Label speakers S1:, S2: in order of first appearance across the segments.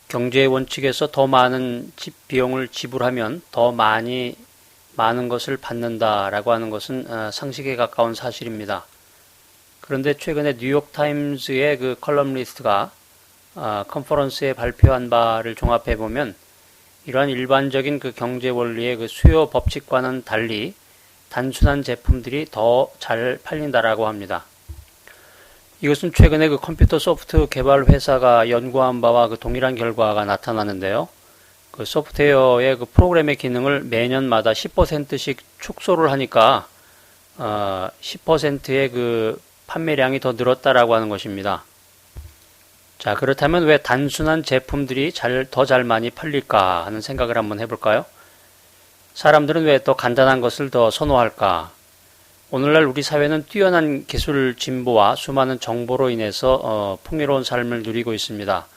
S1: 경제의 원칙에서 더 많은 비용을 지불하면 더 많은 것을 받는다라고 하는 것은 상식에 가까운 사실입니다. 그런데 최근에 뉴욕타임스의 그 컬럼리스트가 컨퍼런스에 발표한 바를 종합해 보면 이러한 일반적인 그 경제 원리의 그 수요 법칙과는 달리 단순한 제품들이 더 잘 팔린다라고 합니다. 이것은 최근에 그 컴퓨터 소프트 개발 회사가 연구한 바와 그 동일한 결과가 나타나는데요. 그 소프트웨어의 그 프로그램의 기능을 매년마다 10%씩 축소를 하니까 10%의 그 판매량이 더 늘었다라고 하는 것입니다. 자, 그렇다면 왜 단순한 제품들이 더 잘 많이 팔릴까 하는 생각을 한번 해볼까요? 사람들은 왜 더 간단한 것을 더 선호할까? 오늘날 우리 사회는 뛰어난 기술 진보와 수많은 정보로 인해서 풍요로운 삶을 누리고 있습니다.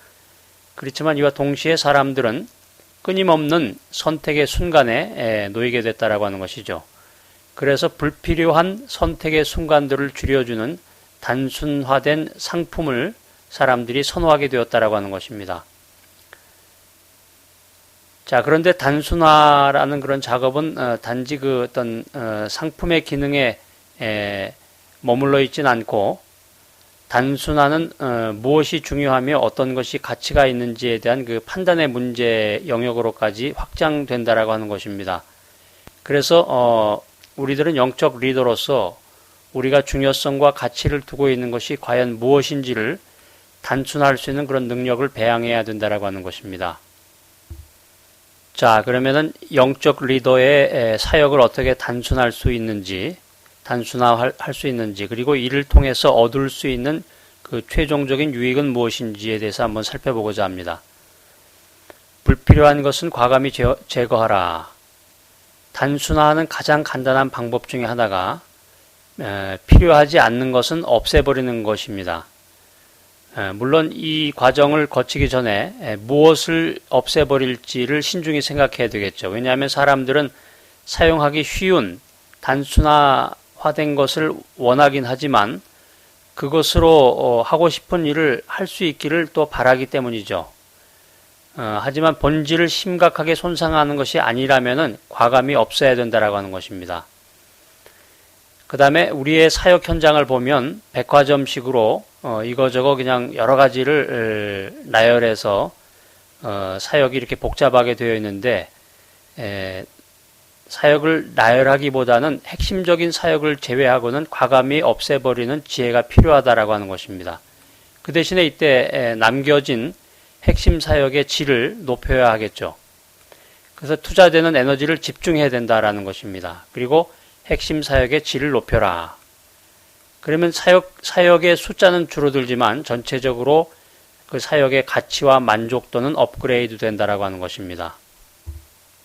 S1: 그렇지만 이와 동시에 사람들은 끊임없는 선택의 순간에 놓이게 됐다라고 하는 것이죠. 그래서 불필요한 선택의 순간들을 줄여주는 단순화된 상품을 사람들이 선호하게 되었다라고 하는 것입니다. 자, 그런데 단순화라는 그런 작업은 단지 그 어떤 상품의 기능에 머물러 있진 않고 단순화는 무엇이 중요하며 어떤 것이 가치가 있는지에 대한 그 판단의 문제 영역으로까지 확장된다라고 하는 것입니다. 그래서 우리들은 영적 리더로서 우리가 중요성과 가치를 두고 있는 것이 과연 무엇인지를 단순화할 수 있는 그런 능력을 배양해야 된다라고 하는 것입니다. 자, 그러면은 영적 리더의 사역을 어떻게 단순화할 수 있는지, 그리고 이를 통해서 얻을 수 있는 그 최종적인 유익은 무엇인지에 대해서 한번 살펴보고자 합니다. 불필요한 것은 과감히 제거하라. 단순화하는 가장 간단한 방법 중에 하나가 필요하지 않는 것은 없애버리는 것입니다. 물론 이 과정을 거치기 전에 무엇을 없애버릴지를 신중히 생각해야 되겠죠. 왜냐하면 사람들은 사용하기 쉬운 단순화된 것을 원하긴 하지만 그것으로 하고 싶은 일을 할 수 있기를 또 바라기 때문이죠. 하지만 본질을 심각하게 손상하는 것이 아니라면은 과감히 없애야 된다라고 하는 것입니다. 그 다음에 우리의 사역 현장을 보면 백화점식으로 이거저거 그냥 여러 가지를 나열해서 사역이 이렇게 복잡하게 되어 있는데 사역을 나열하기보다는 핵심적인 사역을 제외하고는 과감히 없애버리는 지혜가 필요하다라고 하는 것입니다. 그 대신에 이때 남겨진 핵심 사역의 질을 높여야 하겠죠. 그래서 투자되는 에너지를 집중해야 된다라는 것입니다. 그리고 핵심 사역의 질을 높여라. 그러면 사역의 숫자는 줄어들지만 전체적으로 그 사역의 가치와 만족도는 업그레이드 된다라고 하는 것입니다.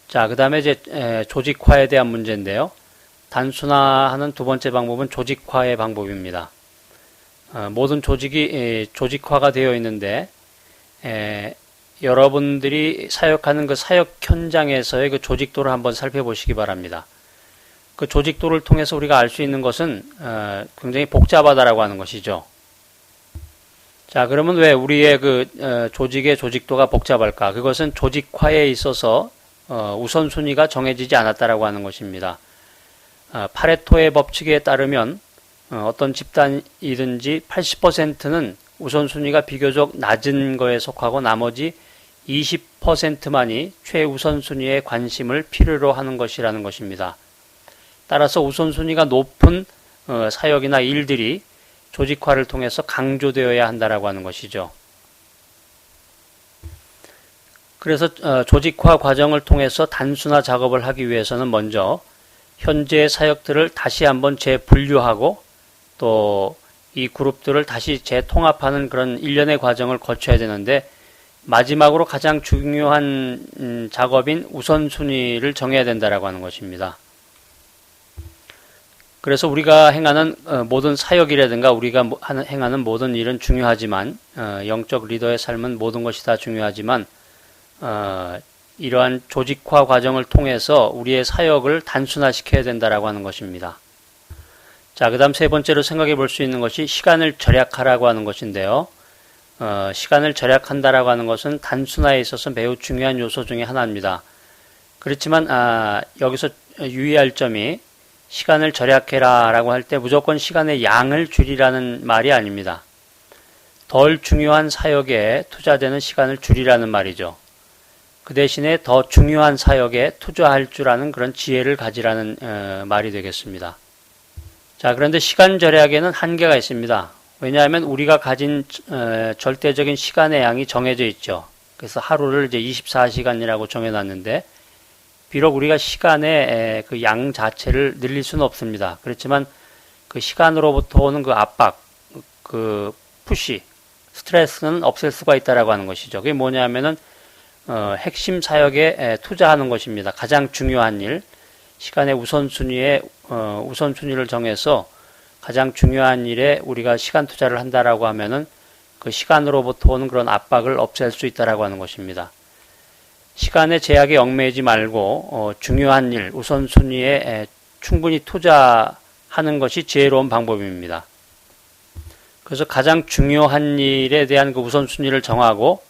S1: 자, 그 다음에 이제 조직화에 대한 문제인데요. 단순화하는 두 번째 방법은 조직화의 방법입니다. 모든 조직이 조직화가 되어 있는데 여러분들이 사역하는 그 사역 현장에서의 그 조직도를 한번 살펴보시기 바랍니다. 그 조직도를 통해서 우리가 알 수 있는 것은 굉장히 복잡하다라고 하는 것이죠. 자, 그러면 왜 우리의 그 조직의 조직도가 복잡할까? 그것은 조직화에 있어서 우선순위가 정해지지 않았다라고 하는 것입니다. 파레토의 법칙에 따르면 어떤 집단이든지 80%는 우선순위가 비교적 낮은 거에 속하고 나머지 20%만이 최우선순위에 관심을 필요로 하는 것이라는 것입니다. 따라서 우선순위가 높은 사역이나 일들이 조직화를 통해서 강조되어야 한다라고 하는 것이죠. 그래서 조직화 과정을 통해서 단순화 작업을 하기 위해서는 먼저 현재의 사역들을 다시 한번 재분류하고 또 이 그룹들을 다시 재통합하는 그런 일련의 과정을 거쳐야 되는데 마지막으로 가장 중요한 작업인 우선순위를 정해야 된다라고 하는 것입니다. 그래서 우리가 행하는 모든 사역이라든가 우리가 행하는 모든 일은 중요하지만 영적 리더의 삶은 모든 것이 다 중요하지만 이러한 조직화 과정을 통해서 우리의 사역을 단순화시켜야 된다라고 하는 것입니다. 자, 그 다음 세 번째로 생각해 볼 수 있는 것이 시간을 절약하라고 하는 것인데요. 시간을 절약한다라고 하는 것은 단순화에 있어서 매우 중요한 요소 중에 하나입니다. 그렇지만 여기서 유의할 점이 시간을 절약해라 라고 할 때 무조건 시간의 양을 줄이라는 말이 아닙니다. 덜 중요한 사역에 투자되는 시간을 줄이라는 말이죠. 그 대신에 더 중요한 사역에 투자할 줄 아는 그런 지혜를 가지라는 말이 되겠습니다. 자, 그런데 시간 절약에는 한계가 있습니다. 왜냐하면 우리가 가진 절대적인 시간의 양이 정해져 있죠. 그래서 하루를 이제 24시간이라고 정해놨는데 비록 우리가 시간의 그 양 자체를 늘릴 수는 없습니다. 그렇지만 그 시간으로부터 오는 그 압박, 그 푸시, 스트레스는 없앨 수가 있다라고 하는 것이죠. 그게 뭐냐면은 핵심 사역에 투자하는 것입니다. 가장 중요한 일, 시간의 우선순위를 정해서 가장 중요한 일에 우리가 시간 투자를 한다라고 하면은 그 시간으로부터 오는 그런 압박을 없앨 수 있다라고 하는 것입니다. 시간의 제약에 얽매이지 말고 중요한 일, 우선순위에 충분히 투자하는 것이 지혜로운 방법입니다. 그래서 가장 중요한 일에 대한 그 우선순위를 정하고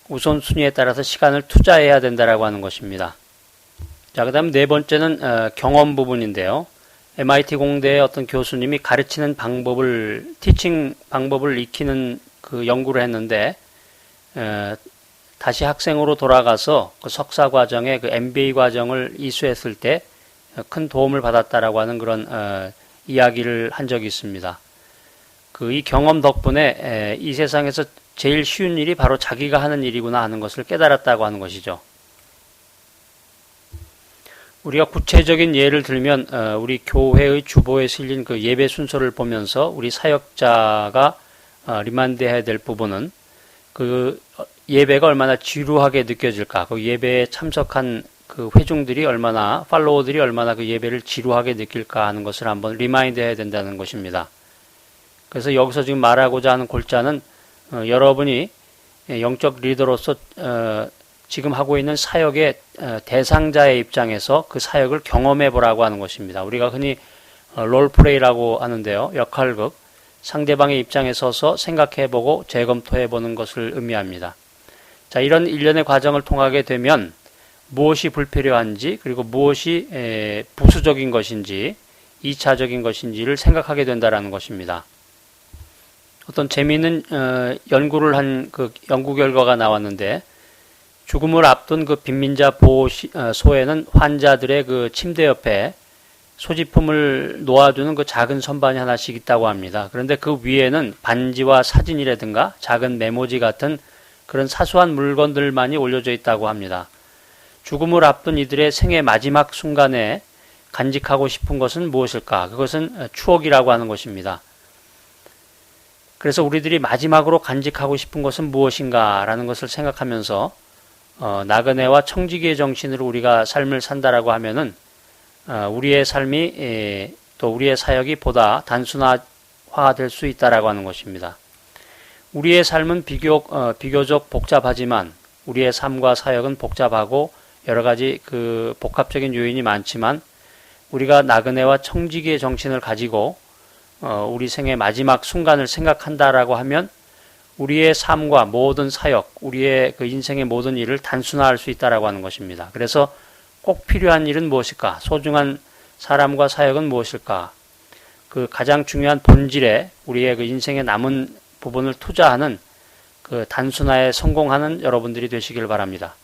S1: 우선순위에 따라서 시간을 투자해야 된다라고 하는 것입니다. 자, 그 다음 네 번째는 경험 부분인데요. MIT 공대의 어떤 교수님이 가르치는 방법을, 티칭 방법을 익히는 그 연구를 했는데 다시 학생으로 돌아가서 그 석사 과정에 그 MBA 과정을 이수했을 때 큰 도움을 받았다라고 하는 그런 이야기를 한 적이 있습니다. 그 이 경험 덕분에 이 세상에서 제일 쉬운 일이 바로 자기가 하는 일이구나 하는 것을 깨달았다고 하는 것이죠. 우리가 구체적인 예를 들면 우리 교회의 주보에 실린 그 예배 순서를 보면서 우리 사역자가 리마인드해야 될 부분은 그 예배가 얼마나 지루하게 느껴질까, 그 예배에 참석한 그 회중들이 얼마나, 팔로워들이 얼마나 그 예배를 지루하게 느낄까 하는 것을 한번 리마인드해야 된다는 것입니다. 그래서 여기서 지금 말하고자 하는 골자는 여러분이 영적 리더로서 지금 하고 있는 사역의 대상자의 입장에서 그 사역을 경험해 보라고 하는 것입니다. 우리가 흔히 롤플레이라고 하는데요. 역할극, 상대방의 입장에 서서 생각해보고 재검토해보는 것을 의미합니다. 자, 이런 일련의 과정을 통하게 되면 무엇이 불필요한지, 그리고 무엇이 부수적인 것인지, 2차적인 것인지를 생각하게 된다는 것입니다. 어떤 재미있는 연구를 한 그 연구 결과가 나왔는데, 죽음을 앞둔 그 빈민자 보호소에는 환자들의 그 침대 옆에 소지품을 놓아두는 그 작은 선반이 하나씩 있다고 합니다. 그런데 그 위에는 반지와 사진이라든가 작은 메모지 같은 그런 사소한 물건들만이 올려져 있다고 합니다. 죽음을 앞둔 이들의 생의 마지막 순간에 간직하고 싶은 것은 무엇일까? 그것은 추억이라고 하는 것입니다. 그래서 우리들이 마지막으로 간직하고 싶은 것은 무엇인가? 라는 것을 생각하면서 나그네와 청지기의 정신으로 우리가 삶을 산다라고 하면은 우리의 삶이 또 우리의 사역이 보다 단순화될 수 있다라고 하는 것입니다. 우리의 삶은 비교적 복잡하지만 우리의 삶과 사역은 복잡하고 여러 가지 그 복합적인 요인이 많지만 우리가 나그네와 청지기의 정신을 가지고 우리 생의 마지막 순간을 생각한다라고 하면 우리의 삶과 모든 사역, 우리의 그 인생의 모든 일을 단순화할 수 있다라고 하는 것입니다. 그래서 꼭 필요한 일은 무엇일까? 소중한 사람과 사역은 무엇일까? 그 가장 중요한 본질에 우리의 그 인생의 남은 부분을 투자하는 그 단순화에 성공하는 여러분들이 되시길 바랍니다.